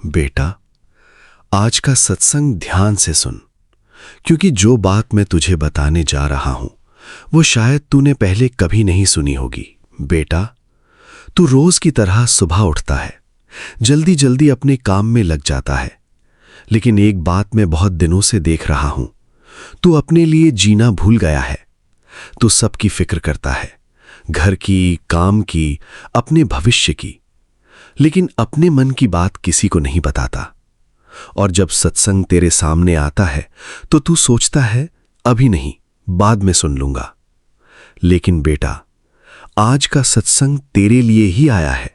बेटा, आज का सत्संग ध्यान से सुन, क्योंकि जो बात मैं तुझे बताने जा रहा हूं वो शायद तूने पहले कभी नहीं सुनी होगी। बेटा, तू रोज की तरह सुबह उठता है, जल्दी जल्दी अपने काम में लग जाता है, लेकिन एक बात मैं बहुत दिनों से देख रहा हूं, तू अपने लिए जीना भूल गया है। तू सबकी फिक्र करता है, घर की, काम की, अपने भविष्य की, लेकिन अपने मन की बात किसी को नहीं बताता। और जब सत्संग तेरे सामने आता है तो तू सोचता है अभी नहीं, बाद में सुन लूंगा। लेकिन बेटा, आज का सत्संग तेरे लिए ही आया है,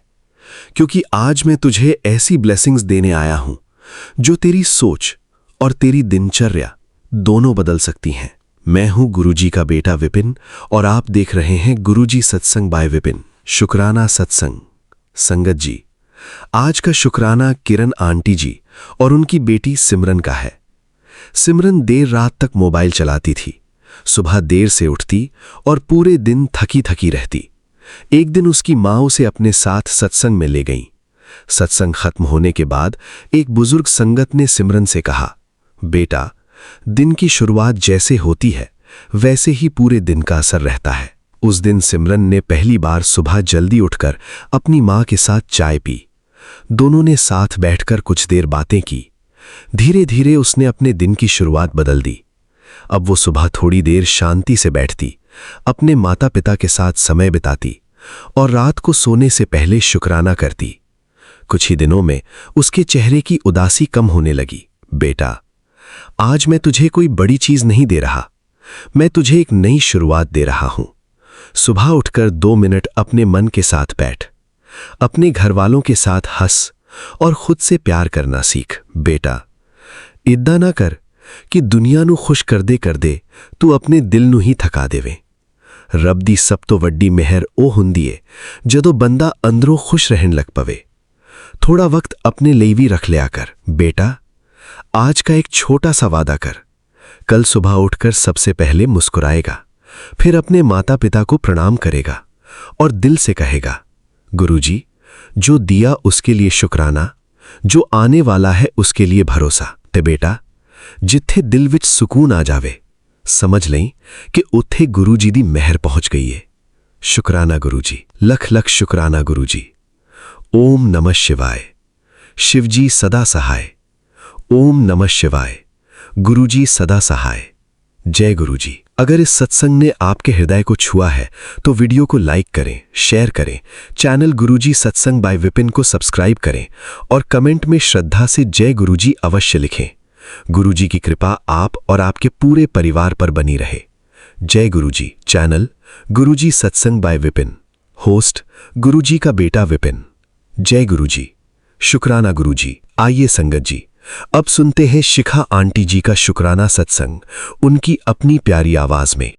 क्योंकि आज मैं तुझे ऐसी ब्लेसिंग्स देने आया हूं जो तेरी सोच और तेरी दिनचर्या दोनों बदल सकती हैं। मैं हूं गुरुजी का बेटा विपिन और आप देख रहे हैं गुरुजी सत्संग बाय विपिन। शुक्राना सत्संग। संगत जी, आज का शुक्राना किरण आंटी जी और उनकी बेटी सिमरन का है। सिमरन देर रात तक मोबाइल चलाती थी, सुबह देर से उठती और पूरे दिन थकी थकी रहती। एक दिन उसकी माँ उसे अपने साथ सत्संग में ले गई। सत्संग खत्म होने के बाद एक बुजुर्ग संगत ने सिमरन से कहा, बेटा, दिन की शुरुआत जैसे होती है वैसे ही पूरे दिन का असर रहता है। उस दिन सिमरन ने पहली बार सुबह जल्दी उठकर अपनी माँ के साथ चाय पी। दोनों ने साथ बैठकर कुछ देर बातें की। धीरे धीरे उसने अपने दिन की शुरुआत बदल दी। अब वो सुबह थोड़ी देर शांति से बैठती, अपने माता पिता के साथ समय बिताती और रात को सोने से पहले शुक्राना करती। कुछ ही दिनों में उसके चेहरे की उदासी कम होने लगी। बेटा, आज मैं तुझे कोई बड़ी चीज नहीं दे रहा, मैं तुझे एक नई शुरुआत दे रहा हूं। सुबह उठकर 2 मिनट अपने मन के साथ बैठ, अपने घर वालों के साथ हंस और खुद से प्यार करना सीख। बेटा, इद्दा ना कर कि दुनिया ਨੂੰ खुश करदे करदे तू अपने दिल ਨੂੰ ही थका देवे। रब दी सब तो वड्डी मेहर ਉਹ ਹੁੰਦੀ ਏ ਜਦੋਂ ਬੰਦਾ ਅੰਦਰੋਂ खुश रहन लग पवे। थोड़ा वक्त अपने लिए भी रख लिया कर। बेटा, आज का एक छोटा सा वादा कर, कल सुबह उठकर सबसे पहले मुस्कुराएगा, फिर अपने माता पिता को प्रणाम करेगा और दिल से कहेगा, गुरुजी, जो दिया उसके लिए शुक्राना, जो आने वाला है उसके लिए भरोसा। ते बेटा, जिथे दिल विच सुकून आ जावे, समझ लें कि उत्थे गुरुजी दी मेहर पहुंच गई है। शुक्राना गुरुजी, लख लख शुक्राना गुरुजी। ओम नमः शिवाय। शिवजी सदा सहाय। ओम नमः शिवाय। गुरुजी सदा सहाय। जय गुरुजी। अगर इस सत्संग ने आपके हृदय को छुआ है तो वीडियो को लाइक करें, शेयर करें, चैनल गुरुजी सत्संग बाय विपिन को सब्सक्राइब करें और कमेंट में श्रद्धा से जय गुरुजी अवश्य लिखें। गुरुजी की कृपा आप और आपके पूरे परिवार पर बनी रहे। जय गुरुजी। चैनल गुरुजी सत्संग बाय विपिन। होस्ट गुरुजी का बेटा विपिन। जय गुरुजी। शुक्राना गुरुजी। आइए संगत जी, अब सुनते हैं शिखा आंटी जी का शुक्राना सत्संग, उनकी अपनी प्यारी आवाज में।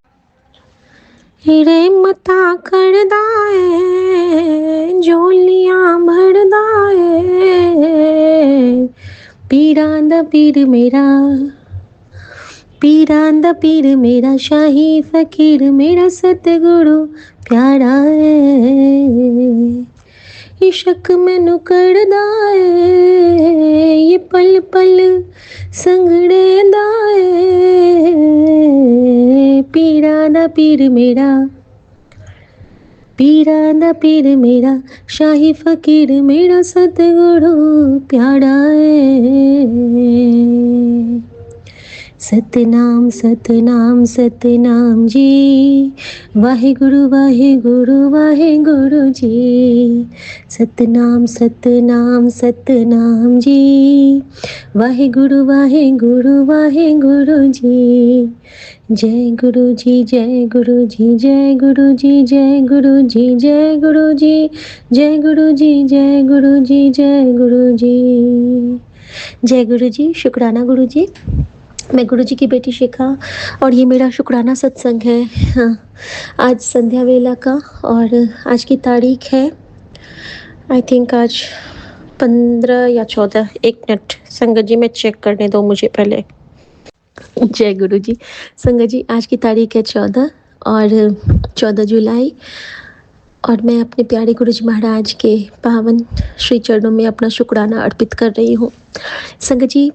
हीरे मता करदा है, झोलियां भरदा है, पीरां दा पीर मेरा, पीरां दा पीर मेरा, शाही फकीर मेरा सतगुरु प्यारा है। इश्क मैनू करदा है, ये पल पल संगड़ेंदा है, पीरां दा पीर मेरा, पीरां दा पीर मेरा, शाही फकीर मेरा सतगुरु प्यारा है। सतनाम सतनाम सतनाम जी, वाहिगुरु वाहिगुरु वाहिगुरु जी। सतनाम सतनाम सतनाम जी, वाहिगुरु वाहिगुरु वाहिगुरु जी। जय गुरु जी, जय गुरु जी, जय गुरु जी, जय गुरु जी, जय गुरु जी, जय गुरु जी, जय गुरु जी, जय गुरु जी। जय गुरु जी। शुक्राना गुरु जी। मैं गुरु जी की बेटी शिखा और ये मेरा शुक्राना सत्संग है। हाँ, आज संध्या वेला का और आज की तारीख है आई थिंक आज 15 या 14। एक मिनट संगत जी, मैं चेक करने दो मुझे पहले। जय गुरु जी। संगत जी, आज की तारीख है 14 और 14 जुलाई और मैं अपने प्यारे गुरुजी महाराज के पावन श्री चरणों में अपना शुक्राना अर्पित कर रही हूँ। संगत जी,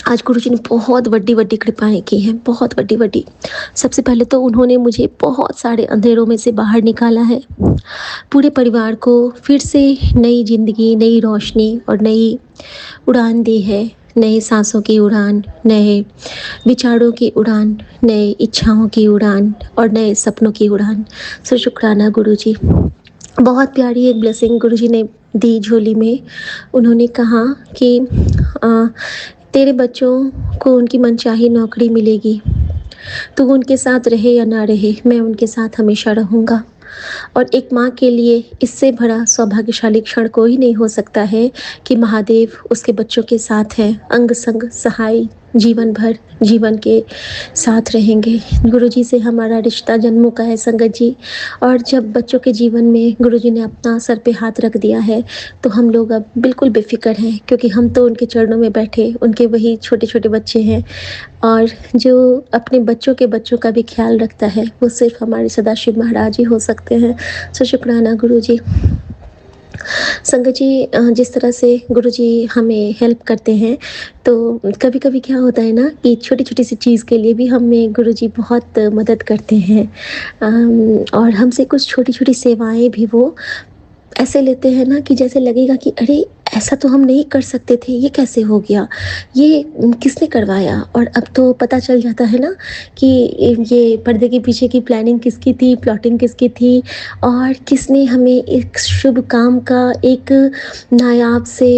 आज गुरुजी ने बहुत बड़ी-बड़ी कृपाएँ की हैं, बहुत बड़ी-बड़ी। सबसे पहले तो उन्होंने मुझे बहुत सारे अंधेरों में से बाहर निकाला है। पूरे परिवार को फिर से नई ज़िंदगी, नई रोशनी और नई उड़ान दी है। नए साँसों की उड़ान, नए विचारों की उड़ान, नए इच्छाओं की उड़ान और नए सपनों की उड़ान। सो शुक्राना गुरुजी। बहुत प्यारी एक ब्लेसिंग गुरुजी ने दी झोली में। उन्होंने कहा कि अ, तेरे बच्चों को उनकी मनचाही नौकरी मिलेगी। तू उनके साथ रहे या ना रहे, मैं उनके साथ हमेशा रहूँगा। और एक माँ के लिए इससे बड़ा सौभाग्यशाली क्षण कोई नहीं हो सकता है कि महादेव उसके बच्चों के साथ हैं, अंग-संग सहाय जीवन भर जीवन के साथ रहेंगे। गुरुजी से हमारा रिश्ता जन्मों का है संगत जी। और जब बच्चों के जीवन में गुरुजी ने अपना सर पे हाथ रख दिया है, तो हम लोग अब बिल्कुल बेफ़िक्र हैं, क्योंकि हम तो उनके चरणों में बैठे उनके वही छोटे-छोटे बच्चे हैं। और जो अपने बच्चों का भी ख़्याल रखता है, वो सिर्फ़ हमारे सदाशिव महाराज ही हो सकते हैं। सो शुक्राना गुरुजी। संगत जी, जिस तरह से गुरुजी हमें हेल्प करते हैं, तो कभी-कभी क्या होता है ना कि छोटी-छोटी सी चीज़ के लिए भी हमें गुरुजी बहुत मदद करते हैं। और हमसे कुछ छोटी-छोटी सेवाएँ भी वो ऐसे लेते हैं ना कि जैसे लगेगा कि अरे! ऐसा तो हम नहीं कर सकते थे, ये कैसे हो गया? ये किसने करवाया? और अब तो पता चल जाता है ना कि ये पर्दे के पीछे की प्लानिंग किसकी थी, प्लॉटिंग किसकी थी और किसने हमें एक शुभ काम का एक नायाब से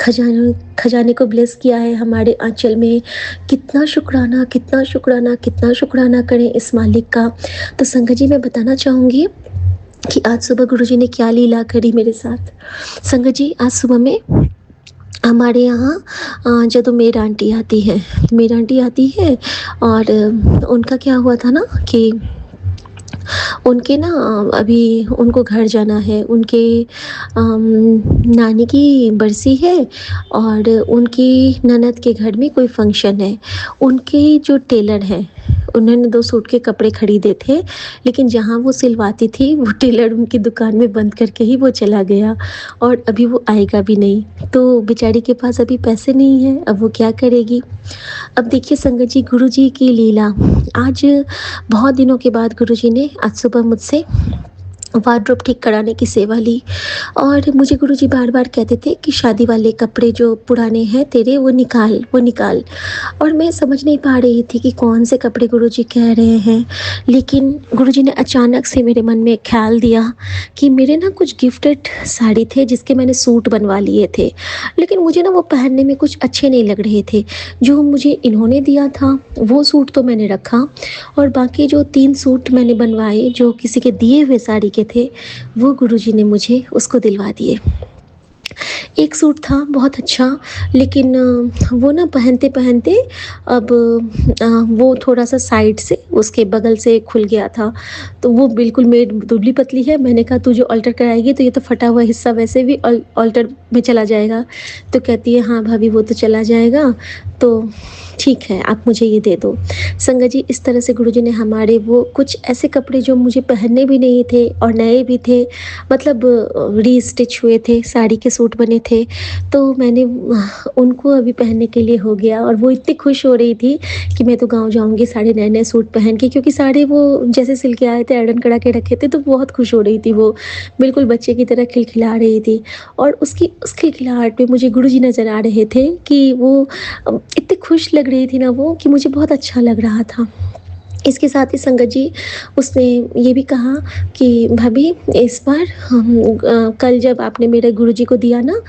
खजाने को ब्लेस किया है हमारे आँचल में। कितना शुकराना, कितना शुकराना, कितना शुकराना करें इस मालिक का। तो संगत जी, मैं बताना चाहूँगी कि आज सुबह गुरुजी ने क्या लीला करी मेरे साथ। संगत जी, आज सुबह में हमारे यहाँ ਜਦੋਂ मेड आंटी आती है, मेड आंटी आती है और उनका क्या हुआ था ना कि उनके ना अभी उनको घर जाना है, उनके नानी की बरसी है और उनकी ननद के घर में कोई फंक्शन है। उनके जो टेलर हैं, उन्होंने 2 सूट के कपड़े खरीदे थे, लेकिन जहाँ वो सिलवाती थी, वो टेलर उनकी दुकान में बंद करके ही वो चला गया और अभी वो आएगा भी नहीं। तो बेचारी के पास अभी पैसे नहीं हैं, अब वो क्या करेगी? अब देखिए संगत जी, गुरुजी की लीला। आज बहुत दिनों के बाद गुरुजी ने आज सुबह मुझसे वार्डरोब ठीक कराने की सेवा ली और मुझे गुरुजी बार-बार कहते थे कि शादी वाले कपड़े जो पुराने हैं तेरे, वो निकाल, वो निकाल। और मैं समझ नहीं पा रही थी कि कौन से कपड़े गुरुजी कह रहे हैं। लेकिन गुरुजी ने अचानक से मेरे मन में एक ख़्याल दिया कि मेरे ना कुछ गिफ्टेड साड़ी थे जिसके मैंने सूट बनवा लिए थे। लेकिन मुझे ना वो पहनने में कुछ अच्छे नहीं लग रहे थे। जो मुझे इन्होंने दिया था, वो सूट तो मैंने रखा और बाकी जो 3 सूट मैंने बनवाए, जो किसी के दिए हुए साड़ी के थे, वो गुरुजी ने मुझे उसको दिलवा दिए। एक सूट था बहुत अच्छा, लेकिन वो ना पहनते-पहनते अब वो थोड़ा-सा साइड से उसके बगल से खुल गया था। तो वो बिल्कुल मेड दुबली-पतली है, मैंने कहा तू जो अल्टर कराएगी तो ये तो फटा हुआ हिस्सा वैसे भी अल्टर में चला जाएगा। तो कहती है हाँ भाभी, वो तो चला जाएगा, तो ठीक है आप मुझे ये दे दो। संगत जी, इस तरह से गुरुजी ने हमारे वो कुछ ऐसे कपड़े जो मुझे पहनने भी नहीं थे और नए भी थे, मतलब रीस्टिच हुए थे, साड़ी के सूट बने थे, तो मैंने उनको अभी पहनने के लिए हो गया और वो इतनी खुश हो रही थी कि मैं तो गाँव जाऊँगी सारे नए-नए सूट पहन के, क्योंकि सारे वो जैसे सिल के आए थे, आयरन करा के रखे थे, तो बहुत खुश हो रही थी वो, बिल्कुल बच्चे की तरह खिलखिला रही थी। और उसकी उस खिलखिलाहट में मुझे गुरुजी नज़र आ रहे थे कि वो इतनी खुश लग रही थी ना वो, कि मुझे बहुत अच्छा लग रहा था। इसके साथ ही संगत जी, उसने ये भी कहा कि भाभी, इस बार कल जब आपने मेरे गुरुजी को दिया ना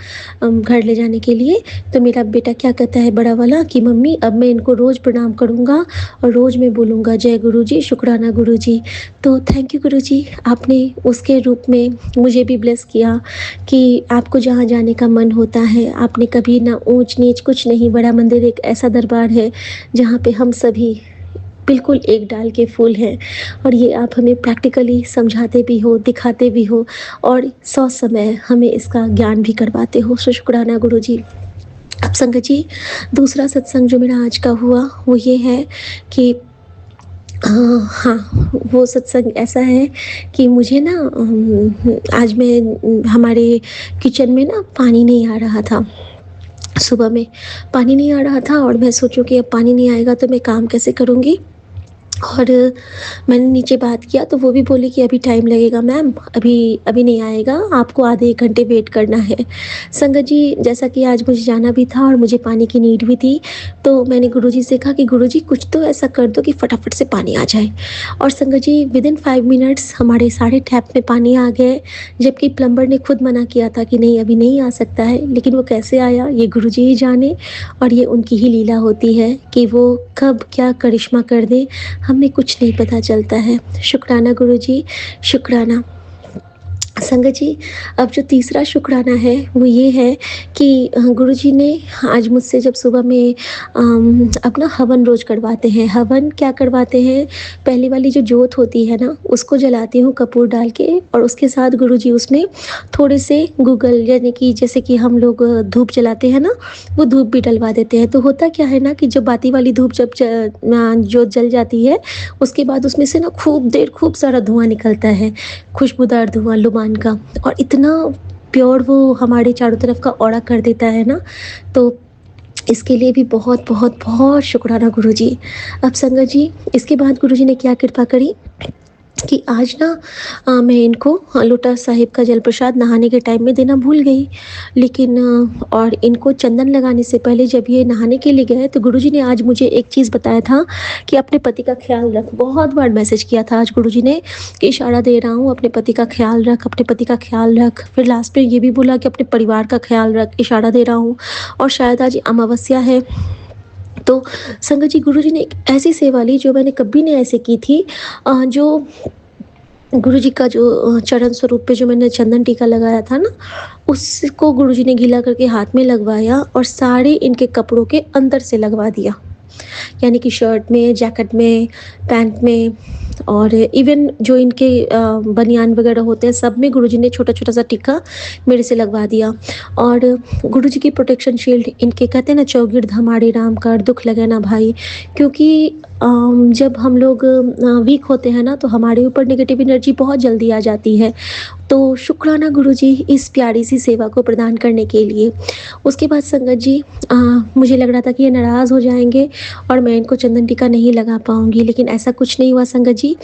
घर ले जाने के लिए, तो मेरा बेटा क्या कहता है बड़ा वाला कि मम्मी अब मैं इनको रोज़ प्रणाम करूँगा और रोज़ मैं बोलूँगा जय गुरुजी, शुक्राना गुरुजी। तो थैंक यू गुरुजी, आपने उसके रूप में मुझे भी ब्लेस किया कि आपको जहाँ जाने का मन होता है, आपने कभी ना ऊँच-नीच कुछ नहीं, बड़ा मंदिर एक ऐसा दरबार है जहाँ पे हम सभी बिल्कुल एक डाल के फूल हैं और ये आप हमें प्रैक्टिकली समझाते भी हो, दिखाते भी हो और सौ समय हमें इसका ज्ञान भी करवाते हो। सो शुक्राना गुरुजी। अब संगत जी, दूसरा सत्संग जो मेरा आज का हुआ वो ये है कि हाँ, वो सत्संग ऐसा है कि मुझे ना आज मैं हमारे किचन में ना पानी नहीं आ रहा था। सुबह में पानी नहीं आ रहा था और मैं सोचूँ कि अब पानी नहीं आएगा तो मैं काम कैसे करूँगी? और मैंने नीचे बात किया तो वो भी बोली कि अभी टाइम लगेगा मैम, अभी अभी नहीं आएगा, आपको आधे 1 घंटे वेट करना है। संगत जी, जैसा कि आज मुझे जाना भी था और मुझे पानी की नीड भी थी, तो मैंने गुरुजी से कहा कि गुरुजी कुछ तो ऐसा कर दो कि फटाफट से पानी आ जाए। और संगत जी विदिन 5 मिनट्स हमारे सारे टैप में पानी आ गए, जबकि प्लम्बर ने खुद मना किया था कि नहीं अभी नहीं आ सकता है, लेकिन वो कैसे आया ये गुरुजी ही जाने और ये उनकी ही लीला होती है कि वो कब क्या करिश्मा कर दें, हमें कुछ नहीं पता चलता है। शुक्राना गुरुजी, शुक्राना। संगत जी, अब जो तीसरा शुक्राना है वो ये है कि गुरुजी ने आज मुझसे जब सुबह में अपना हवन रोज़ करवाते हैं। हवन क्या करवाते हैं, पहली वाली जो जोत होती है ना, उसको जलाती हूँ कपूर डाल के और उसके साथ गुरुजी उसमें थोड़े से गूगल यानी कि जैसे कि हम लोग धूप जलाते हैं ना, वो धूप भी डलवा देते हैं। तो होता क्या है ना कि जब बाती वाली धूप जब जोत जल जाती है, उसके बाद उसमें से ना खूब देर खूब सारा धुआँ निकलता है, खुशबूदार धुआँ लुबान का, और इतना प्योर वो हमारे चारों तरफ का औरा कर देता है ना, तो इसके लिए भी बहुत बहुत बहुत शुक्राना गुरुजी। अब संगत जी, इसके बाद गुरुजी ने क्या कृपा करी कि आज ना मैं इनको लोटा साहिब का जल प्रसाद नहाने के टाइम में देना भूल गई। लेकिन और इनको चंदन लगाने से पहले जब ये नहाने के लिए गए तो गुरुजी ने आज मुझे एक चीज़ बताया था कि अपने पति का ख्याल रख। बहुत बार मैसेज किया था आज गुरुजी ने कि इशारा दे रहा हूँ अपने पति का ख्याल रख, अपने पति का ख्याल रख। फिर लास्ट में ये भी बोला कि अपने परिवार का ख्याल रख, इशारा दे रहा हूँ। और शायद आज अमावस्या है, तो संगत जी गुरुजी ने एक ऐसी सेवा ली जो मैंने कभी नहीं ऐसे की थी। जो गुरुजी का जो चरण स्वरूप पे जो मैंने चंदन टीका लगाया था ना, उसको गुरुजी ने गीला करके हाथ में लगवाया और सारे इनके कपड़ों के अंदर से लगवा दिया। यानी कि शर्ट में, जैकेट में, पैंट में और इवन जो इनके बनियान वगैरह होते हैं सब में गुरुजी ने छोटा-छोटा सा टीका मेरे से लगवा दिया। और गुरुजी की प्रोटेक्शन शील्ड इनके कहते हैं ना, चौगिर्द हमारे राम कर दुख लगे ना भाई, क्योंकि जब हम लोग वीक होते हैं ना तो हमारे ऊपर नेगेटिव एनर्जी बहुत जल्दी आ जाती है। तो शुक्राना गुरुजी इस प्यारी सी सेवा को प्रदान करने के लिए। उसके बाद संगत जी मुझे लग रहा था कि ये नाराज़ हो जाएँगे और मैं इनको चंदन टीका नहीं लगा पाऊँगी, लेकिन ऐसा कुछ नहीं हुआ संगत जी।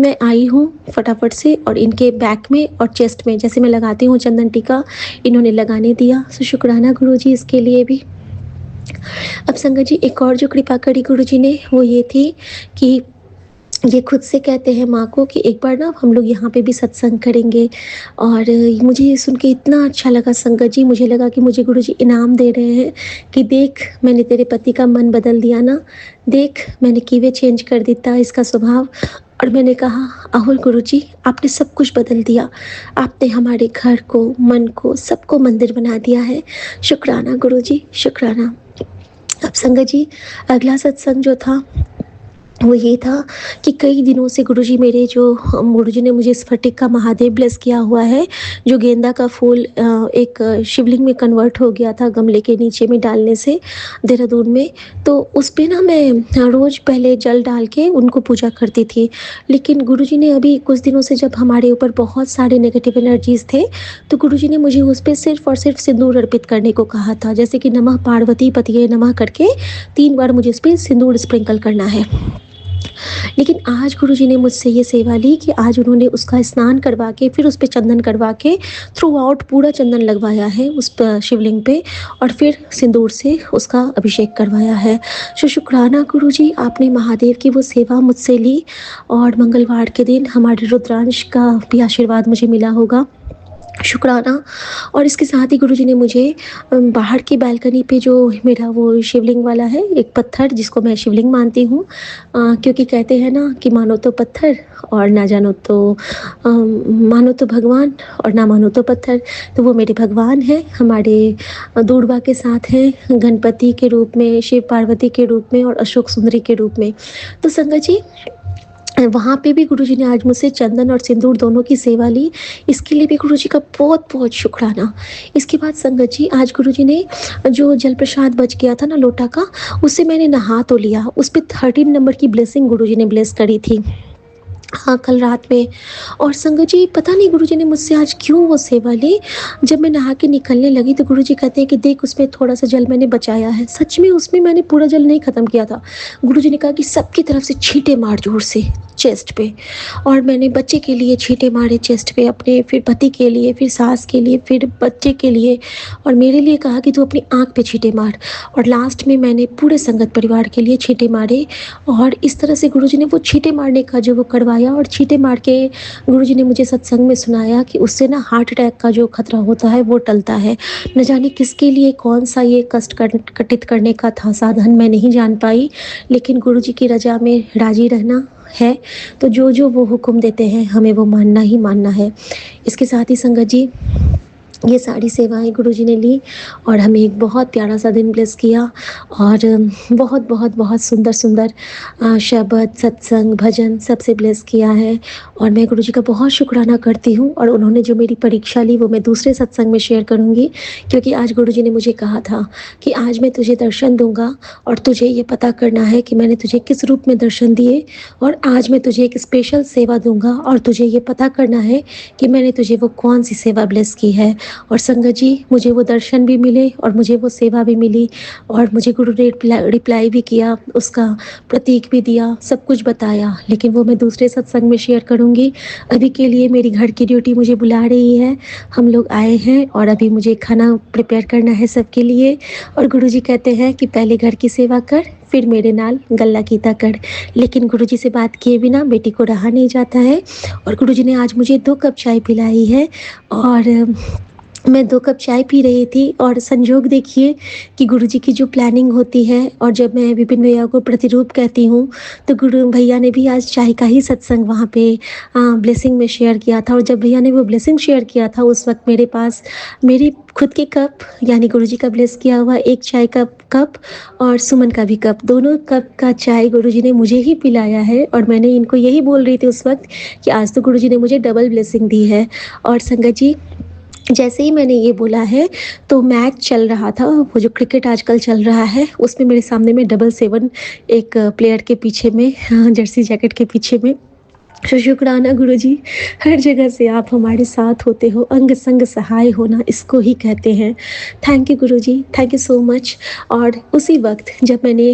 मैं आई हूँ फटाफट से और इनके बैक में और चेस्ट में जैसे मैं लगाती हूँ चंदन टीका, इन्होंने लगाने दिया। सो शुक्राना गुरुजी इसके लिए भी। अब संगत जी एक और जो कृपा करी गुरुजी ने वो ये थी कि ये खुद से कहते हैं माँ को कि एक बार ना हम लोग यहाँ पे भी सत्संग करेंगे। और मुझे ये सुन के इतना अच्छा लगा संगत जी, मुझे लगा कि मुझे गुरुजी इनाम दे रहे हैं कि देख मैंने तेरे पति का मन बदल दिया ना, देख मैंने किवे चेंज कर दिया इसका स्वभाव। और मैंने कहा अहुल गुरुजी आपने सब कुछ बदल दिया, आपने हमारे घर को, मन को, सबको मंदिर बना दिया है। शुक्राना गुरुजी, शुक्राना। अब संगत जी अगला सत्संग जो था वो ये था कि कई दिनों से गुरुजी मेरे जो गुरुजी ने मुझे स्फटिक का महादेव ब्लेस किया हुआ है, जो गेंदा का फूल एक शिवलिंग में कन्वर्ट हो गया था गमले के नीचे में डालने से देहरादून में, तो उस पे ना मैं रोज़ पहले जल डाल के उनको पूजा करती थी। लेकिन गुरुजी ने अभी कुछ दिनों से जब हमारे ऊपर बहुत सारे नेगेटिव एनर्जीज़ थे, तो गुरुजी ने मुझे उस पे सिर्फ़ और सिर्फ़ सिंदूर अर्पित करने को कहा था। जैसे कि नमः पार्वती पतिये नमः करके 3 बार मुझे इस पे सिंदूर स्प्रिंकल करना है। लेकिन आज गुरुजी ने मुझसे ये सेवा ली कि आज उन्होंने उसका स्नान करवा के फिर उस पे चंदन करवा के थ्रू आउट पूरा चंदन लगवाया है उस शिवलिंग पे और फिर सिंदूर से उसका अभिषेक करवाया है। शुक्राना गुरुजी, आपने महादेव की वो सेवा मुझसे ली और मंगलवार के दिन हमारे रुद्रांश का भी आशीर्वाद मुझे मिला होगा। शुक्राना। और इसके साथ ही गुरुजी ने मुझे बाहर की बालकनी पे जो मेरा वो शिवलिंग वाला है एक पत्थर, जिसको मैं शिवलिंग मानती हूँ, क्योंकि कहते हैं ना कि मानो तो पत्थर और ना जानो तो मानो तो भगवान और ना मानो तो पत्थर। तो वो मेरे भगवान हैं, हमारे दूरबा के साथ हैं, गणपति के रूप में, शिव पार्वती के रूप में और अशोक सुंदरी के रूप में। तो संगत जी वहाँ पे भी गुरुजी ने आज मुझसे चंदन और सिंदूर दोनों की सेवा ली। इसके लिए भी गुरुजी का बहुत-बहुत शुक्राना। इसके बाद संगत जी, आज गुरुजी ने जो जल प्रसाद बच गया था ना लोटा का, उससे मैंने नहा तो लिया। उस पे 13 नंबर की ब्लेसिंग गुरुजी ने ब्लेस करी थी। हाँ, कल रात में। और संगत जी, पता नहीं गुरुजी ने मुझसे आज क्यों वो सेवा ली। जब मैं नहा के निकलने लगी तो गुरुजी कहते हैं कि देख, उसमें थोड़ा-सा जल मैंने बचाया है। सच में उसमें मैंने पूरा जल नहीं ख़त्म किया था। गुरुजी ने कहा कि सबकी तरफ से छींटे मार ज़ोर से चेस्ट पे। और मैंने बच्चे के लिए छींटे मारे चेस्ट पे अपने, फिर पति के लिए, फिर सास के लिए, फिर बच्चे के लिए, और मेरे लिए कहा कि तू अपनी आँख पे छींटे मार। और लास्ट में मैंने पूरे संगत परिवार के लिए छींटे मारे। और इस तरह से गुरुजी ने वो छींटे मारने का जो वो करवाया, और छींटे मार के गुरुजी ने मुझे सत्संग में सुनाया कि उससे ना हार्ट अटैक का जो खतरा होता है वो टलता है। न जाने किसके लिए कौन-सा ये कष्ट कटित करने का था साधन, मैं नहीं जान पाई, लेकिन गुरुजी की रज़ा में राज़ी रहना है। तो जो-जो वो हुक्म देते हैं हमें वो मानना ही मानना है। इसके साथ ही संगत जी, ये सारी सेवाएँ गुरुजी ने ली और हमें एक बहुत प्यारा-सा दिन ब्लेस किया। और बहुत सुंदर-सुंदर शब्द, सत्संग, भजन सबसे ब्लेस किया है। और मैं गुरुजी का बहुत शुक्राना करती हूँ। और उन्होंने जो मेरी परीक्षा ली वो मैं दूसरे सत्संग में शेयर करूँगी, क्योंकि आज गुरुजी ने मुझे कहा था कि आज मैं तुझे दर्शन दूँगा और तुझे ये पता करना है कि मैंने तुझे किस रूप में दर्शन दिए, और आज मैं तुझे एक स्पेशल सेवा दूँगा और तुझे ये पता करना है कि मैंने तुझे वो कौन-सी सेवा ब्लेस की है। और संगत जी, मुझे वो दर्शन भी मिले और मुझे वो सेवा भी मिली, और मुझे गुरु ने रिप्लाई भी किया, उसका प्रतीक भी दिया, सब कुछ बताया, लेकिन वो मैं दूसरे सत्संग में शेयर करूँगी। अभी के लिए मेरी घर की ड्यूटी मुझे बुला रही है। हम लोग आए हैं और अभी मुझे खाना प्रिपेयर करना है सबके लिए। और गुरुजी कहते हैं कि पहले घर की सेवा कर, फिर मेरे नाल गल्ला कीता कर। लेकिन गुरुजी से बात किए बिना बेटी को रहा नहीं जाता है। और गुरुजी ने आज मुझे 2 कप चाय पिलाई है। और मैं 2 कप चाय पी रही थी, और संजोग देखिए कि गुरुजी की जो प्लानिंग होती है, और जब मैं विपिन भैया को प्रतिरूप कहती हूँ, तो गुरु भैया ने भी आज चाय का ही सत्संग वहाँ पे ब्लेसिंग में शेयर किया था। और जब भैया ने वो ब्लेसिंग शेयर किया था, उस वक़्त मेरे पास मेरी खुद के कप, यानी गुरुजी का ब्लेस किया हुआ एक चाय का कप और सुमन का भी कप, दोनों कप का चाय गुरुजी ने मुझे ही पिलाया है। और मैंने इनको यही बोल रही थी उस वक़्त कि आज तो गुरुजी ने मुझे डबल ब्लेसिंग दी है। और संगत जी, जैसे ही मैंने ये बोला है, तो मैच चल रहा था, वो जो क्रिकेट आजकल चल रहा है, उसमें मेरे सामने में 777 एक प्लेयर के पीछे में, जर्सी जैकेट के पीछे में। तो शुक्राना गुरुजी, हर जगह से आप हमारे साथ होते हो, अंग संग सहाय होना इसको ही कहते हैं। Thank you Guruji, thank you so much. और उसी वक़्त जब मैंने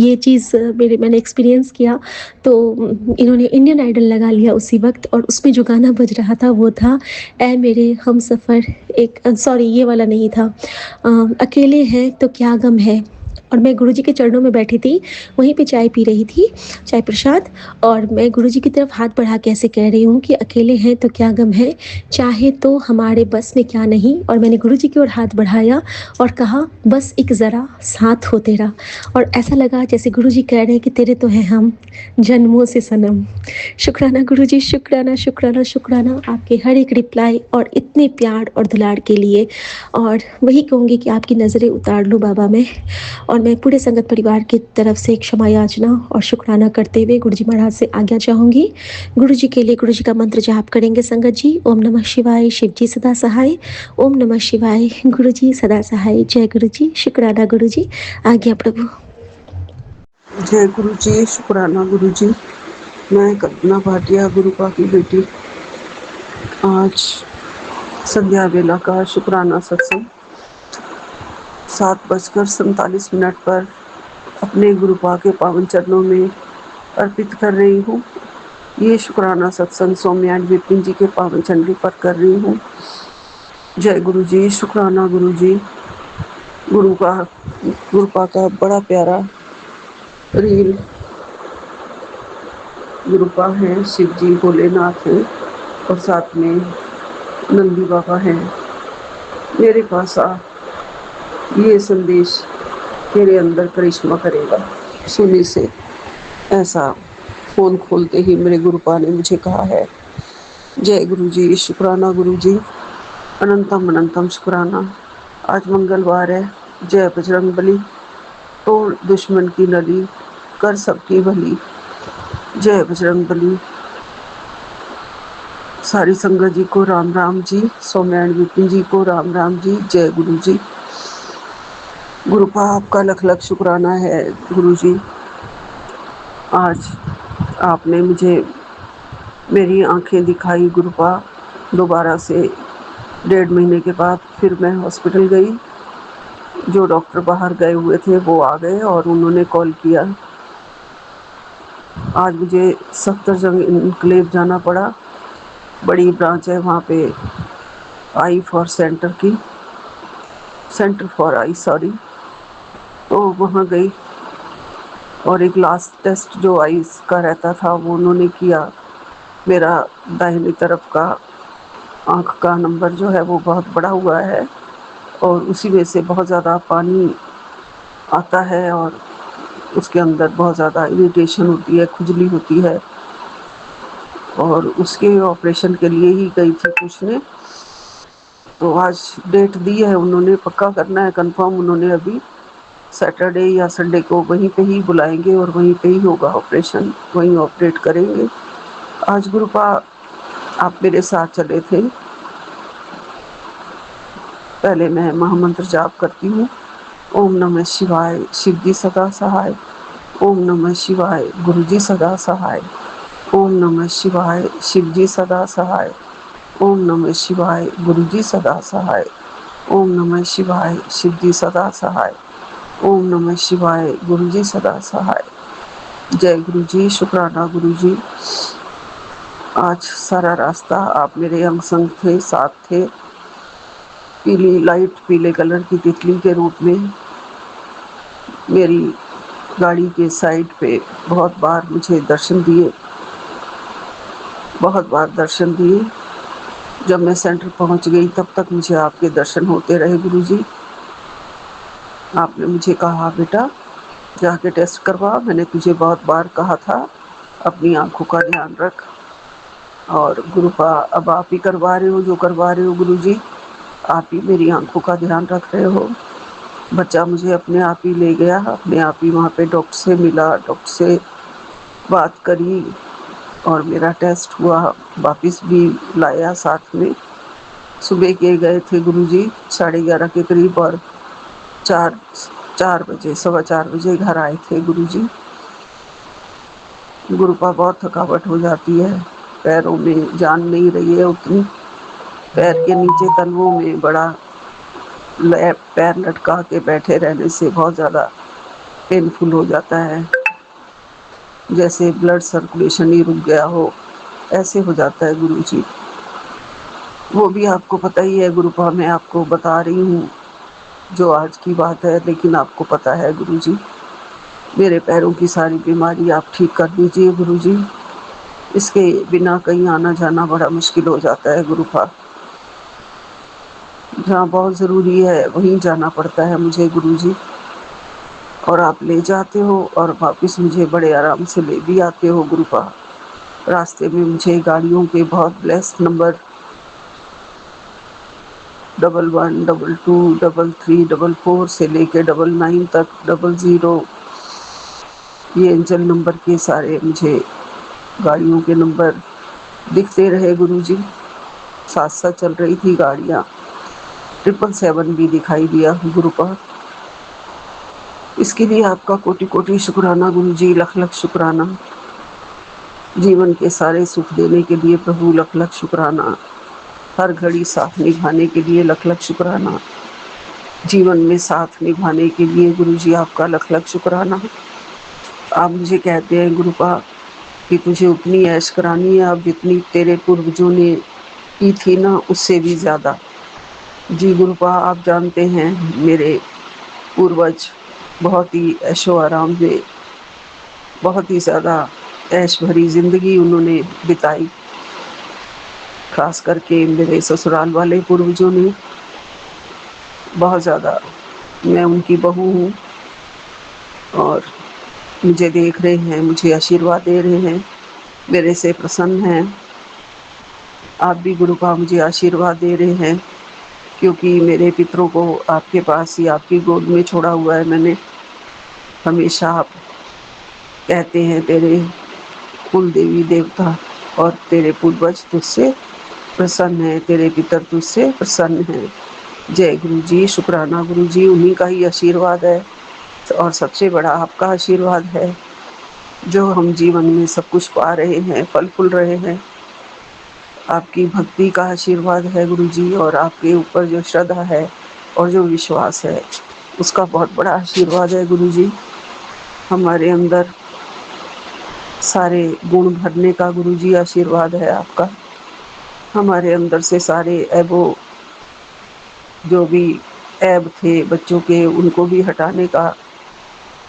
ये चीज़ मैंने एक्सपीरियंस किया, तो इन्होंने इंडियन आइडल लगा लिया उसी वक़्त, और उसमें जो गाना बज रहा था वो था ऐ मेरे हमसफ़र, एक सॉरी ये वाला नहीं था, अकेले हैं तो क्या गम है। और मैं गुरुजी के चरणों में बैठी थी, वहीं पे चाय पी रही थी, चाय प्रसाद। और मैं गुरुजी की तरफ हाथ बढ़ा के ऐसे कह रही हूँ कि अकेले हैं तो क्या गम है, चाहे तो हमारे बस में क्या नहीं। और मैंने गुरुजी की ओर हाथ बढ़ाया और कहा, बस एक ज़रा साथ हो तेरा। और ऐसा लगा जैसे गुरुजी कह रहे हैं कि तेरे तो हैं हम जन्मों से सनम। शुक्राना गुरुजी, शुक्राना शुक्राना शुक्राना आपके हर एक रिप्लाई और इतने प्यार और दुलार के लिए। और वही कहूँगी कि आपकी नज़रें उतार लूँ बाबा मैं। और मैं पूरे संगत परिवार की तरफ से क्षमा याचना और शुक्राना करते हुए गुरुजी महाराज से आज्ञा चाहूँगी। गुरुजी के लिए गुरुजी का मंत्र जाप करेंगे संगत जी। ओम नमः शिवाय, शिव जी सदा सहाय। ओम नमः शिवाय, गुरुजी सदा सहाय। जय गुरुजी, शुक्राना गुरुजी, आज्ञा प्रभु। जय गुरु जी, शुक्राना गुरु जी। मैं कल्पना भाटिया, गुरुपा की बेटी। आज संध्या वेला का शुक्राना सत्संग 7:47 पर अपने गुरुपा के पावन चरणों में अर्पित कर रही हूँ। ये शुक्राना सत्संग सौम्या विपिन जी के पावन चंडी पर कर रही हूँ। जय गुरु जी, शुक्राना गुरु जी। गुरुपा का बड़ा प्यारा रील गुरुपा है, शिव जी भोलेनाथ हैं और साथ में नंदी बाबा हैं। मेरे पास आ, ये संदेश तेरे अंदर करिश्मा करेगा। सुनने से ऐसा फोन खोलते ही मेरे गुरुपा ने मुझे कहा है। जय गुरु जी, शुक्राना गुरु जी, अनंतम अनंतम शुक्राना। आज मंगलवार है। जय बजरंग बली, तोड़ दुश्मन की नली, कर सबकी भली। जय बजरंगबली। सारी संगत जी को राम राम जी। सौम्यान विपिन जी को राम राम जी। जय गुरु जी। गुरुपा आपका लख लख शुक्राना है गुरु जी। आज आपने मुझे मेरी आंखें दिखाई गुरुपा। दोबारा से 1.5 महीने के बाद फिर मैं हॉस्पिटल गई। जो डॉक्टर बाहर गए हुए थे वो आ गए और उन्होंने कॉल किया। आज मुझे सफदरजंग इनक्लेव जाना पड़ा। बड़ी ब्रांच है वहाँ पे, आई फॉर सेंटर की, सेंटर फॉर आई सॉरी। तो वहाँ गई और एक लास्ट टेस्ट जो आईज का रहता था वो उन्होंने किया। मेरा दाहिनी तरफ का आँख का नंबर जो है वो बहुत बड़ा हुआ है और उसी में से बहुत ज़्यादा पानी आता है और उसके अंदर बहुत ज़्यादा इरिटेशन होती है, खुजली होती है और उसके ऑपरेशन के लिए ही गई थी पूछने। तो आज डेट दी है उन्होंने, पक्का करना है कंफर्म। उन्होंने अभी सैटरडे या संडे को वहीं पे ही बुलाएंगे और वहीं पे ही होगा ऑपरेशन, वहीं ऑपरेट करेंगे। आज गुरुपा आप मेरे साथ चले थे। पहले मैं महामंत्र जाप करती हूँ। ओम नमः शिवाय, शिव जी सदा सहाय। ओम नमः शिवाय, गुरु जी सदा सहाय। ओम नमः शिवाय, शिव जी सदा सहाय। ओम नमः शिवाय, गुरु जी सदा सहाय। ओम नमः शिवाय, शिव जी सदा सहाय। ओम नमः शिवाय, गुरु जी सदा सहाय। जय गुरु जी। शुक्राना गुरु जी। आज सारा रास्ता आप मेरे अंग संग थे, साथ थे। पीली लाइट, पीले कलर की तितली के रूप में मेरी गाड़ी के साइड पे बहुत बार मुझे दर्शन दिए, बहुत बार दर्शन दिए। जब मैं सेंटर पहुंच गई तब तक मुझे आपके दर्शन होते रहे गुरु जी। आपने मुझे कहा बेटा जाके टेस्ट करवा। मैंने तुझे बहुत बार कहा था अपनी आंखों का ध्यान रख। और गुरुपा अब आप ही करवा रहे हो जो करवा रहे हो गुरु जी। आप ही मेरी आंखों का ध्यान रख रहे हो। बच्चा मुझे अपने आप ही ले गया, अपने आप ही वहाँ पे डॉक्टर से मिला, डॉक्टर से बात करी और मेरा टेस्ट हुआ। वापस भी लाया साथ में। सुबह के गए थे गुरु जी 11:30 के करीब और 4 बजे, 4:15 बजे घर आए थे गुरु जी। गुरुपा बहुत थकावट हो जाती है, पैरों में जान नहीं रही है उतनी। पैर के नीचे तलवों में बड़ा पैर लटका के बैठे रहने से बहुत ज़्यादा पेनफुल हो जाता है, जैसे ब्लड सर्कुलेशन ही रुक गया हो, ऐसे हो जाता है गुरु जी। वो भी आपको पता ही है गुरुपा, मैं आपको बता रही हूँ जो आज की बात है, लेकिन आपको पता है गुरु जी मेरे पैरों की सारी बीमारी आप ठीक कर दीजिए गुरु जी। इसके बिना कहीं आना जाना बड़ा मुश्किल हो जाता है गुरुपा। जहाँ बहुत ज़रूरी है वहीं जाना पड़ता है मुझे गुरु जी। और आप ले जाते हो और वापस मुझे बड़े आराम से ले भी आते हो गुरुपा। रास्ते में मुझे गाड़ियों के बहुत ब्लेस्ड नंबर 11, 22, 33, 44 से लेके 99 तक 00, ये एंजल नंबर के सारे मुझे गाड़ियों के नंबर दिखते रहे गुरुजी। साथ साथ चल रही थी गाड़ियाँ। 777 भी दिखाई दिया गुरुपा। इसके लिए आपका कोटि कोटि शुक्राना गुरुजी, लख लख शुक्राना। जीवन के सारे सुख देने के लिए प्रभु लख लख शुक्राना। हर घड़ी साथ निभाने के लिए लख लख शुक्राना। जीवन में साथ निभाने के लिए गुरुजी आपका लख लख शुक्राना। आप मुझे कहते हैं गुरुपा कि तुझे उतनी ऐश करानी है अब जितनी तेरे पूर्वजों ने की थी ना, उससे भी ज़्यादा। जी गुरुपा, आप जानते हैं मेरे पूर्वज बहुत ही ऐशो आराम में, बहुत ही ज़्यादा ऐश भरी ज़िंदगी उन्होंने बिताई। खास करके मेरे ससुराल वाले पूर्वजों ने बहुत ज़्यादा। मैं उनकी बहू हूँ और मुझे देख रहे हैं, मुझे आशीर्वाद दे रहे हैं, मेरे से प्रसन्न हैं। आप भी गुरुपा मुझे आशीर्वाद दे रहे हैं क्योंकि मेरे पितरों को आपके पास ही, आपकी गोद में छोड़ा हुआ है मैंने। हमेशा आप कहते हैं तेरे कुल देवी देवता और तेरे पूर्वज तुझसे प्रसन्न है, तेरे पितर तुझसे प्रसन्न है। जय गुरु जी, शुक्राना गुरु जी, उन्हीं का ही आशीर्वाद है और सबसे बड़ा आपका आशीर्वाद है जो हम जीवन में सब कुछ पा रहे हैं, फल फूल रहे हैं। आपकी भक्ति का आशीर्वाद है गुरु जी, और आपके ऊपर जो श्रद्धा है और जो विश्वास है उसका बहुत बड़ा आशीर्वाद है गुरु जी। हमारे अंदर सारे गुण भरने का गुरु जी आशीर्वाद है आपका। हमारे अंदर से सारे ऐबो जो भी ऐब थे बच्चों के उनको भी हटाने का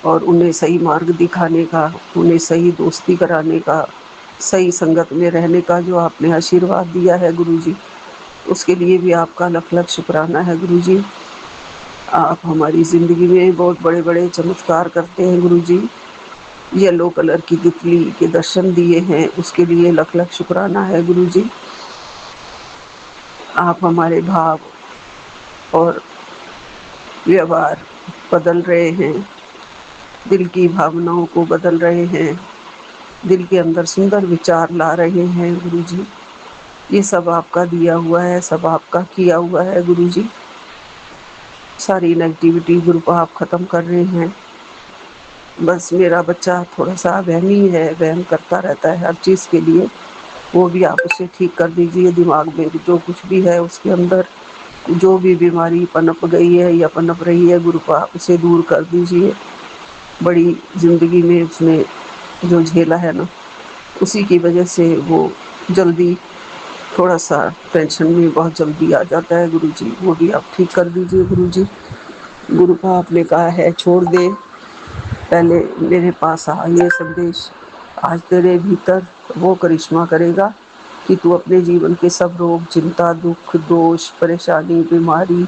और उन्हें सही मार्ग दिखाने का, उन्हें सही दोस्ती कराने का, सही संगत में रहने का जो आपने आशीर्वाद दिया है गुरु जी, उसके लिए भी आपका लख लख शुक्राना है गुरु जी। आप हमारी ज़िंदगी में बहुत बड़े बड़े चमत्कार करते हैं गुरु जी। येलो कलर की तितली के दर्शन दिए हैं उसके लिए लख लख शुक्राना है गुरु जी। आप हमारे भाव और व्यवहार बदल रहे हैं, दिल की भावनाओं को बदल रहे हैं, दिल के अंदर सुंदर विचार ला रहे हैं गुरु जी। ये सब आपका दिया हुआ है, सब आपका किया हुआ है गुरु जी। सारी नेगेटिविटी ग्रुप आप ख़त्म कर रहे हैं। बस मेरा बच्चा थोड़ा सा वहमी है, वहम करता रहता है हर चीज़ के लिए, वो भी आप उसे ठीक कर दीजिए। दिमाग में जो कुछ भी है उसके अंदर जो भी बीमारी पनप गई है या पनप रही है गुरु आप उसे दूर कर दीजिए। बड़ी ज़िंदगी में उसने जो झेला है ना, उसी की वजह से वो जल्दी थोड़ा सा टेंशन में बहुत जल्दी आ जाता है गुरु जी, वो भी आप ठीक कर दीजिए गुरु जी। गुरु का आपने कहा है छोड़ दे पहले मेरे पास आ, ये संदेश आज तेरे भीतर वो करिश्मा करेगा कि तू अपने जीवन के सब रोग, चिंता, दुख, दोष, परेशानी, बीमारी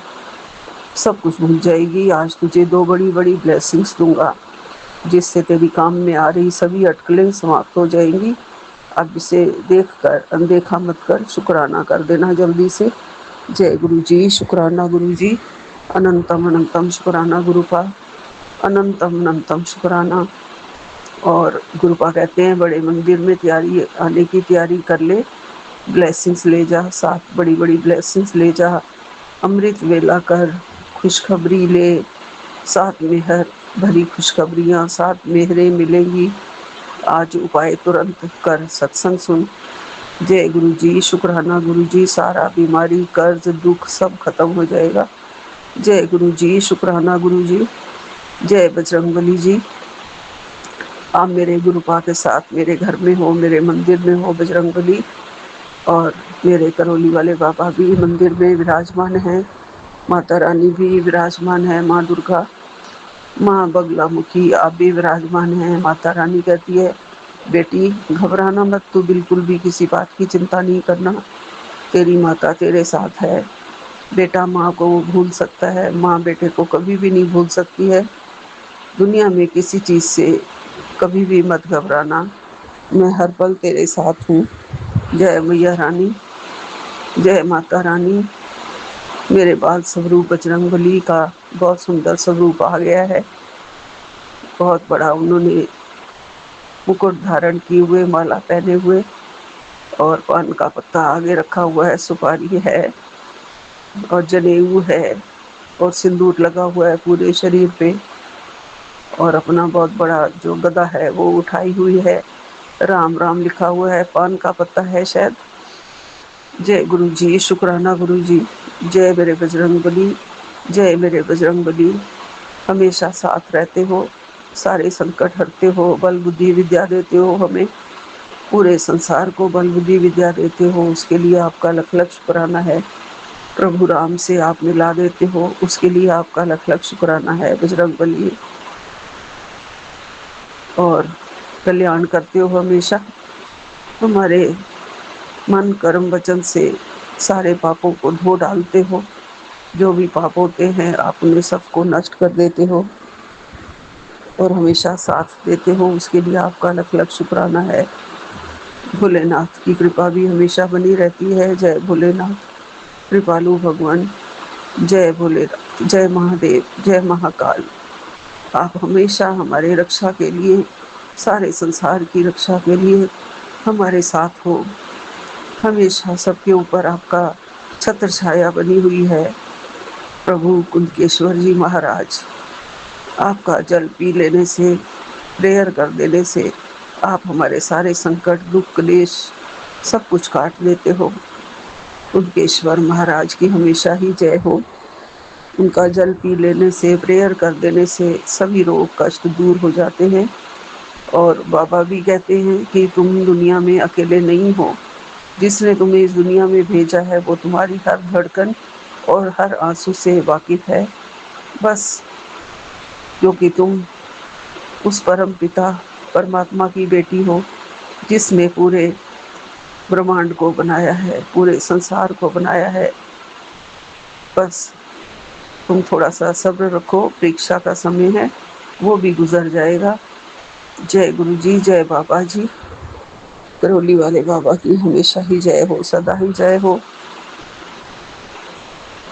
सब कुछ भूल जाएगी। आज तुझे दो बड़ी बड़ी ब्लेसिंग्स दूंगा जिससे तेरी काम में आ रही सभी अटकलें समाप्त हो जाएंगी। अब इसे देख कर अनदेखा मत कर, शुक्राना कर देना जल्दी से। जय गुरु जी, शुक्राना गुरु जी, अनंतम अनंतम शुक्राना गुरुपा, अनंतम अनंतम शुक्राना। और गुरुपा कहते हैं बड़े मंदिर में तैयारी आने की तैयारी कर ले, ब्लेसिंग्स ले जा, साथ बड़ी बड़ी ब्लेसिंग्स ले जा, अमृत वेला कर, खुशखबरी ले, साथ मेहर भरी खुशखबरियाँ, साथ मेहरें मिलेंगी। आज उपाय तुरंत कर, सत्संग सुन। जय गुरु जी, शुक्राना गुरु जी, सारा बीमारी, कर्ज, दुख सब खत्म हो जाएगा। जय गुरु जी, शुक्राना गुरु जी। जय बजरंगबली जी, आप मेरे गुरुपा के साथ मेरे घर में हो, मेरे मंदिर में हो बजरंगबली, और मेरे करौली वाले बाबा भी मंदिर में विराजमान हैं, माता रानी भी विराजमान है, माँ दुर्गा, माँ बगलामुखी आप भी विराजमान हैं। माता रानी कहती है बेटी घबराना मत, तू बिल्कुल भी किसी बात की चिंता नहीं करना, तेरी माता तेरे साथ है। बेटा माँ को वो भूल सकता है, माँ बेटे को कभी भी नहीं भूल सकती है। दुनिया में किसी चीज़ से कभी भी मत घबराना, मैं हर पल तेरे साथ हूँ। जय मैया रानी, जय माता रानी। मेरे बाल स्वरूप बजरंगबली का बहुत सुंदर स्वरूप आ गया है, बहुत बड़ा उन्होंने मुकुट धारण किए हुए, माला पहने हुए, और पान का पत्ता आगे रखा हुआ है, सुपारी है और जनेऊ है और सिंदूर लगा हुआ है पूरे शरीर पे, और अपना बहुत बड़ा जो गदा है वो उठाई हुई है, राम राम लिखा हुआ है, पान का पत्ता है शायद। जय गुरु जी, शुक्राना गुरु जी। जय मेरे बजरंगबली, जय मेरे बजरंगबली, हमेशा साथ रहते हो, सारे संकट हरते हो, बल बुद्धि विद्या देते हो हमें, पूरे संसार को बल बुद्धि विद्या देते हो, उसके लिए आपका लख लख शुक्राना है। प्रभु राम से आप मिला देते हो, उसके लिए आपका लख लख शुक्राना है बजरंगबली, और कल्याण करते हो हमेशा। हमारे मन कर्म वचन से सारे पापों को धो डालते हो, जो भी पाप होते हैं आप उन्हें सबको नष्ट कर देते हो और हमेशा साथ देते हो, उसके लिए आपका लख लख शुक्राना है। भोलेनाथ की कृपा भी हमेशा बनी रहती है। जय भोलेनाथ, कृपालु भगवान, जय भोलेनाथ, जय महादेव, जय महाकाल। आप हमेशा हमारे रक्षा के लिए सारे संसार की रक्षा के लिए हमारे साथ हो। हमेशा सबके ऊपर आपका छत्र छाया बनी हुई है। प्रभु कुंदकेश्वर जी महाराज, आपका जल पी लेने से, प्रेयर कर देने से आप हमारे सारे संकट, दुख, क्लेश सब कुछ काट देते हो। कुंदकेश्वर महाराज की हमेशा ही जय हो। उनका जल पी लेने से, प्रेयर कर देने से सभी रोग कष्ट दूर हो जाते हैं। और बाबा भी कहते हैं कि तुम दुनिया में अकेले नहीं हो। जिसने तुम्हें इस दुनिया में भेजा है वो तुम्हारी हर धड़कन और हर आंसू से वाकिफ है। बस क्योंकि तुम उस परम पिता परमात्मा की बेटी हो जिसने पूरे ब्रह्मांड को बनाया है, पूरे संसार को बनाया है। बस तुम थोड़ा सा सब्र रखो, परीक्षा का समय है, वो भी गुजर जाएगा। जय गुरु जी, जय बाबा जी। करौली वाले बाबा की हमेशा ही जय हो, सदा ही जय हो।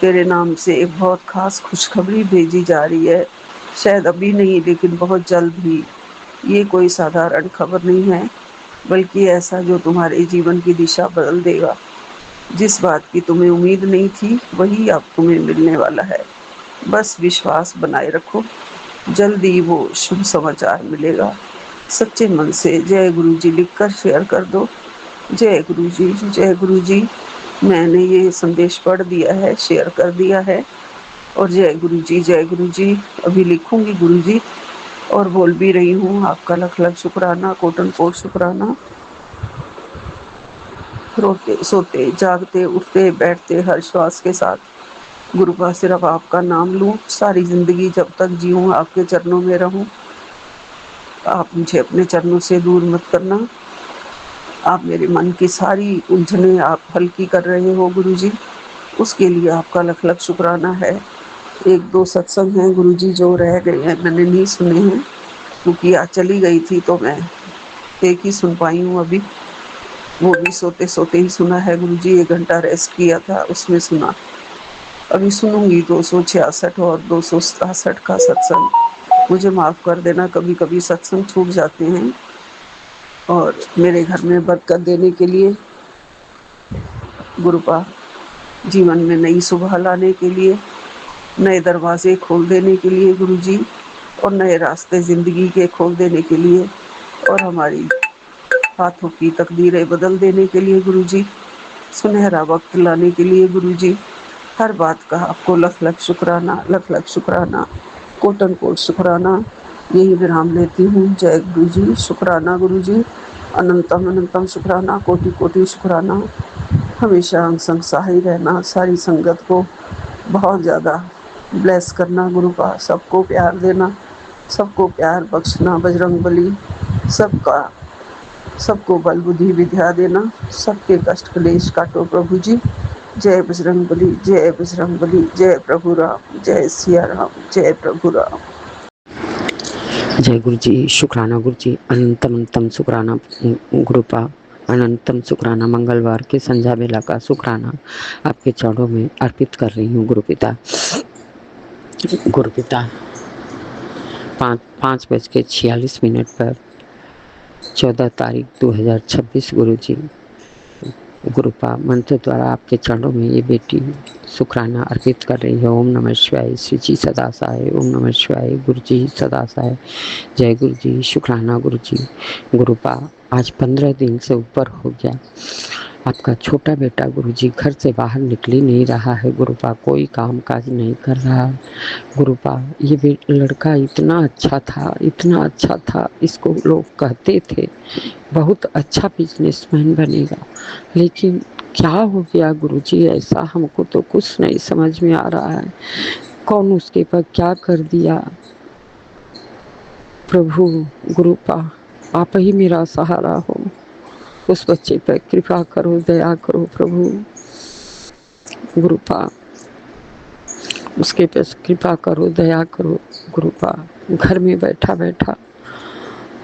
तेरे नाम से एक बहुत खास खुशखबरी भेजी जा रही है, शायद अभी नहीं लेकिन बहुत जल्द ही। ये कोई साधारण खबर नहीं है, बल्कि ऐसा जो तुम्हारे जीवन की दिशा बदल देगा। जिस बात की तुम्हें उम्मीद नहीं थी वही अब तुम्हें मिलने वाला है। बस विश्वास बनाए रखो, जल्दी वो शुभ समाचार मिलेगा। सच्चे मन से जय गुरु जी लिखकर शेयर कर दो। जय गुरु जी, जय गुरु जी। मैंने ये संदेश पढ़ दिया है, शेयर कर दिया है। और जय गुरु जी, जय गुरु जी अभी लिखूंगी गुरु जी, और बोल भी रही हूँ। आपका लख लख शुक्राना, कोटन कोट शुक्राना। रोते सोते जागते उठते बैठते हर श्वास के साथ गुरु का सिर्फ आपका नाम लूं। सारी जिंदगी जब तक जीऊँ आपके चरणों में रहूं। आप मुझे अपने चरणों से दूर मत करना। आप मेरे मन की सारी उलझने आप हल्की कर रहे हो गुरु जी, उसके लिए आपका लख लख शुक्राना है। एक दो सत्संग हैं गुरु जी जो रह गए हैं, मैंने नहीं सुने हैं क्योंकि आज चली गई थी, तो मैं एक ही सुन पाई हूँ अभी। वो भी सोते सोते ही सुना है गुरु जी, 1 घंटा रेस्ट किया था उसमें सुना। अभी सुनूंगी 266 और 267 का सत्संग। मुझे माफ़ कर देना, कभी कभी सत्संग छूट जाते हैं। और मेरे घर में बरकत देने के लिए, गुरुपा जीवन में नई सुबह लाने के लिए, नए दरवाजे खोल देने के लिए गुरु जी, और नए रास्ते ज़िंदगी के खोल देने के लिए, और हमारी हाथों की तकदीरें बदल देने के लिए गुरु जी, सुनहरा वक्त लाने के लिए गुरु जी, हर बात का आपको लख लख शुक्राना, लख लख शुक्राना, कोटन कोट शुक्राना। यही विराम लेती हूँ। जय गुरु जी, शुक्राना गुरु जी, अनंतम अनंतम शुक्राना, कोटि कोटि शुक्राना। हमेशा अंग संग सहाय रहना, सारी संगत को बहुत ज़्यादा ब्लेस करना गुरु का, सबको प्यार देना, सबको प्यार बख्शना, बजरंग बली सबको बल बुद्धि विद्या देना, सबके कष्ट क्लेश काटो प्रभु जी। जय बजरंग बली, जय बजरंग बली, जय प्रभु राम, जय सिया राम, जय प्रभु राम। जय गुरु जी, शुक्राना गुरु जी, अनंतम अनंतम शुक्राना गुरुपा, अनंतम शुक्राना। मंगलवार के संध्या बेला का शुक्राना आपके चरणों में अर्पित कर रही हूँ गुरुपिता। गुरुपिता 5:46 पर 14 तारीख 2026 गुरु जी, गुरुपा मंत्र द्वारा आपके चरणों में ये बेटी शुक्राना अर्पित कर रही है। ओम नमः शिवाय, श्री जी सदा सहाय। ओम नमः शिवाय, गुरु जी सदा सहाय। जय गुरु जी, शुक्राना गुरु जी। गुरुपा आज 15 दिन से ऊपर हो गया, आपका छोटा बेटा गुरु जी घर से बाहर निकल ही नहीं रहा है। गुरुपा कोई काम काज नहीं कर रहा। गुरुपा ये लड़का इतना अच्छा था, इतना अच्छा था, इसको लोग कहते थे बहुत अच्छा बिजनेसमैन बनेगा, लेकिन क्या हो गया गुरुजी ऐसा, हमको तो कुछ नहीं समझ में आ रहा है। कौन उसके पर क्या कर दिया। प्रभु गुरुपा आप ही मेरा सहारा हो, उस बच्चे पर कृपा करो, दया करो प्रभु। गुरुपा उसके पर कृपा करो, दया करो गुरुपा। घर में बैठा बैठा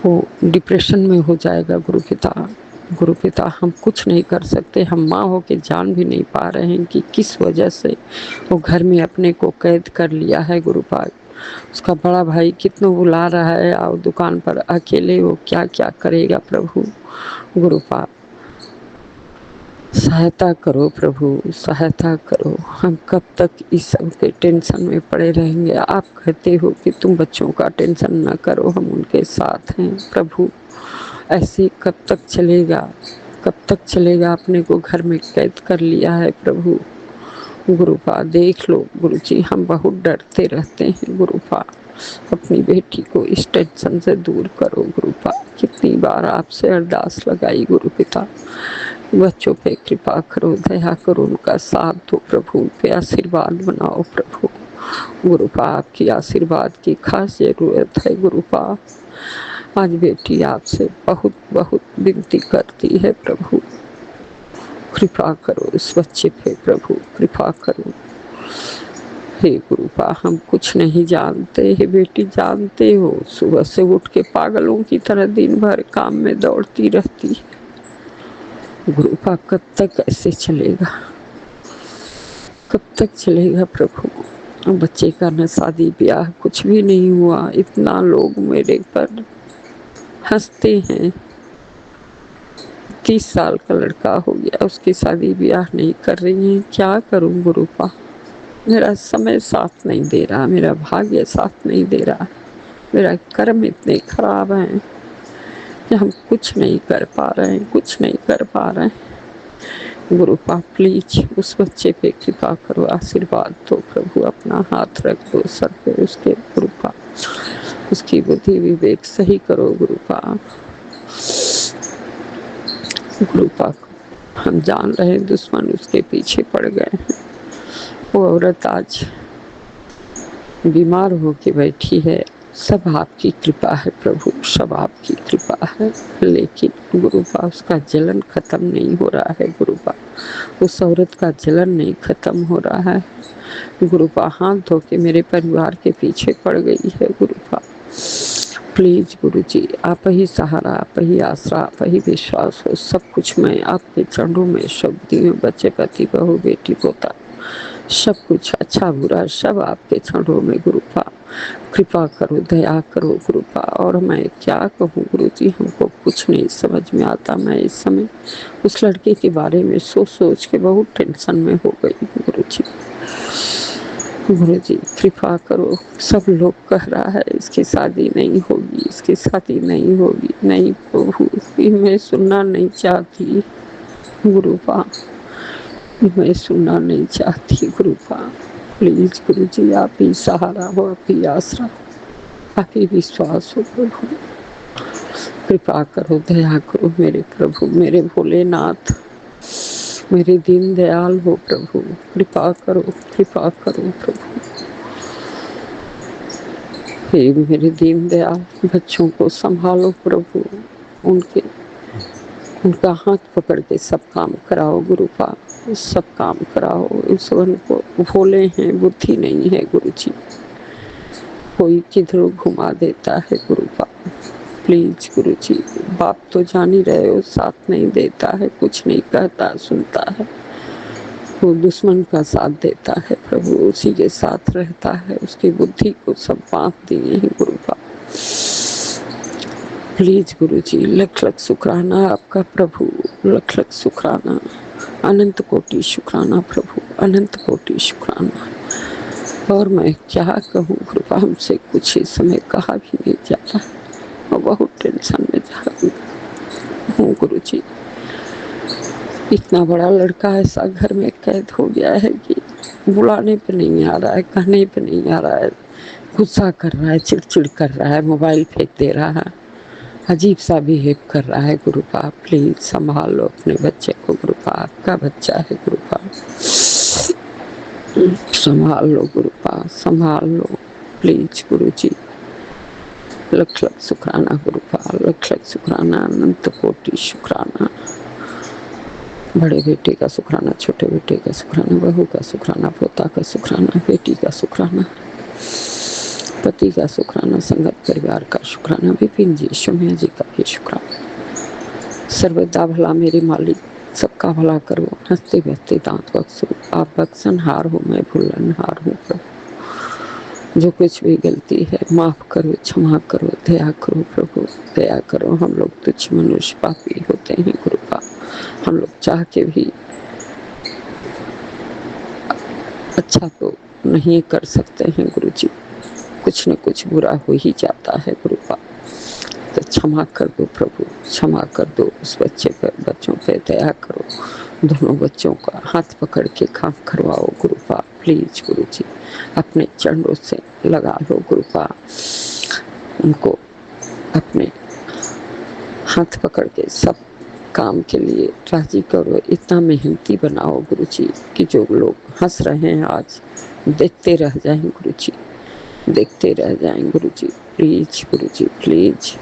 वो डिप्रेशन में हो जाएगा गुरुपिता। गुरुपिता हम कुछ नहीं कर सकते, हम माँ हो के जान भी नहीं पा रहे हैं कि किस वजह से वो घर में अपने को कैद कर लिया है गुरुपा। उसका बड़ा भाई कितना बुला रहा है, आओ दुकान पर, अकेले वो क्या क्या करेगा प्रभु। गुरु पाप सहायता करो प्रभु, सहायता करो। हम कब तक इस सब के टेंशन में पड़े रहेंगे। आप कहते हो कि तुम बच्चों का टेंशन ना करो, हम उनके साथ हैं प्रभु। ऐसे कब तक चलेगा, कब तक चलेगा। अपने को घर में कैद कर लिया है प्रभु। गुरुपा देख लो गुरु जी, हम बहुत डरते रहते हैं गुरुपा। अपनी बेटी को इस टेंशन से दूर करो गुरुपा। कितनी बार आपसे अरदास लगाई गुरु पिता, बच्चों पे कृपा करो, दया करो, उनका साथ दो प्रभु, उन पे आशीर्वाद बनाओ प्रभु। गुरुपा आपकी आशीर्वाद की खास जरूरत है गुरुपा। आज बेटी आपसे बहुत बहुत विनती करती है प्रभु, कृपा करो इस बच्चे पे प्रभु, कृपा करो। हे गुरुपा हम कुछ नहीं जानते, हे बेटी जानते हो, सुबह से उठ के पागलों की तरह दिन भर काम में दौड़ती रहती है। गुरुपा कब तक ऐसे चलेगा, कब तक चलेगा प्रभु। बच्चे का न शादी ब्याह कुछ भी नहीं हुआ, इतना लोग मेरे पर हंसते हैं। 30 साल का लड़का हो गया, उसकी शादी ब्याह नहीं कर रही है। क्या करूं गुरुपा, मेरा समय साथ नहीं दे रहा, मेरा भाग्य साथ नहीं दे रहा, मेरा कर्म इतने खराब हैं कि हम कुछ नहीं कर पा रहे हैं, कुछ नहीं कर पा रहे हैं। गुरुपा प्लीज उस बच्चे पे कृपा करो, आशीर्वाद दो प्रभु, अपना हाथ रख दो सर पे उसके गुरुपा, उसकी बुद्धि विवेक सही करो गुरुपा। गुरुपा हम जान रहे हैं दुश्मन उसके पीछे पड़ गए हैं। वो औरत आज बीमार होके बैठी है, सब आपकी कृपा है प्रभु, सब आपकी कृपा है। लेकिन गुरुपा उसका जलन खत्म नहीं हो रहा है गुरुपा, उस औरत का जलन नहीं खत्म हो रहा है गुरुपा। हाथ धो के मेरे परिवार के पीछे पड़ गई है गुरुपा। प्लीज गुरु जी आप ही सहारा, आप ही आसरा, आप ही विश्वास हो। सब कुछ मैं आपके चरणों में शब्दी हूँ, बच्चे पति बहू बेटी पोता सब कुछ अच्छा बुरा सब आपके चरणों में गुरुपा। कृपा करो, दया करो गुरुपा। और मैं क्या कहूँ गुरु जी, हमको कुछ नहीं समझ में आता। मैं इस समय उस लड़के के बारे में सोच सोच के बहुत टेंशन में हो गई गुरु जी। गुरु जी कृपा करो, सब लोग कह रहा है इसकी शादी नहीं होगी, इसकी शादी नहीं होगी। नहीं प्रभु, मैं सुनना नहीं चाहती गुरुपा, मैं सुनना नहीं चाहती गुरुपा। प्लीज गुरु जी आप ही सहारा हो, आप ही आसरा, आप ही विश्वास हो प्रभु। कृपा करो, दया करो मेरे प्रभु, मेरे भोलेनाथ, मेरे दीन दयाल हो प्रभु। कृपा करो, कृपा करो प्रभु। हे मेरे दीन दयाल, बच्चों को संभालो प्रभु, उनके उनका हाथ पकड़ के सब काम कराओ गुरुपा, सब काम कराओ। ईश्वर को भोले हैं, बुद्धि नहीं है गुरु जी, कोई किधर घुमा देता है गुरुपा। प्लीज गुरु जी, बाप तो जान ही रहे हो, साथ नहीं देता है, कुछ नहीं कहता सुनता है, वो दुश्मन का साथ देता है प्रभु, उसी के साथ रहता है, उसकी बुद्धि को सब बांट दिए हैं गुरुपा। प्लीज गुरु जी लख लख शुक्राना आपका प्रभु, लख लख शुक्राना, अनंत कोटि शुक्राना प्रभु, अनंत कोटि शुक्राना। और मैं क्या कहूँ कृपा, हमसे कुछ ही समय कहा भी नहीं जा रहा, और बहुत टेंशन में जा रही हूँ गुरु जी। इतना बड़ा लड़का ऐसा घर में कैद हो गया है कि बुलाने पे नहीं आ रहा है, कहने पे नहीं आ रहा है, गुस्सा कर रहा है, चिड़चिड़ कर रहा है, मोबाइल फेंक दे रहा है, अजीब सा बिहेव कर रहा है गुरुपा। प्लीज संभाल लो अपने बच्चे को गुरुपा, आपका बच्चा है गुरुपा, संभाल लो गुरुपा, संभाल लो प्लीज गुरु जी। लख लख शुक्राना गुरुपा, लख लख शुक्राना, अनंत कोटि शुक्राना। बड़े बेटे का शुक्राना, छोटे बेटे का शुक्राना, बहू का शुक्राना, पोता का शुक्राना, बेटी का शुक्राना, पति का शुक्राना, संगत परिवार का शुक्राना, विपिन जी सोम्या जी का भी शुक्राना। सर्वदा भला मेरे मालिक, सबका भला करो, हंसते बहते दांत बख्शो, आप बख्शनहार हो, मैं भूलनहार हूँ प्रभु। जो कुछ भी गलती है माफ़ करो, क्षमा करो, दया करो प्रभु, दया करो। हम लोग तुच्छ मनुष्य पापी होते हैं गुरुपा, हम लोग चाह के भी अच्छा तो नहीं कर सकते हैं गुरु जी, कुछ न कुछ बुरा हो ही जाता है गुरुपा। तो क्षमा कर दो प्रभु, क्षमा कर दो उस बच्चे पर, बच्चों पे दया करो। दोनों बच्चों का हाथ पकड़ के काम करवाओ गुरुपा, प्लीज गुरु जी, अपने चरणों से लगा लो गुरुपा, उनको अपने हाथ पकड़ के सब काम के लिए राजी करो। इतना मेहनती बनाओ गुरु जी कि जो लोग हंस रहे हैं आज देखते रह जाएं गुरु जी, देखते रह जाएं गुरु जी, प्लीज गुरु जी प्लीज।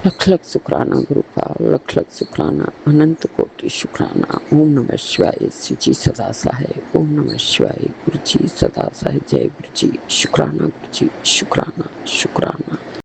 लख लख शुक्राना गुरुपाल, लख लख शुक्राना, अनंत कोटि शुक्राना। ओम नमः शिवाय, श्री जी सदा सहाय। ओम नमः शिवाय, गुरु जी सदा सहाय। जय गुरु जी, शुक्राना गुरु जी, शुक्राना शुक्राना।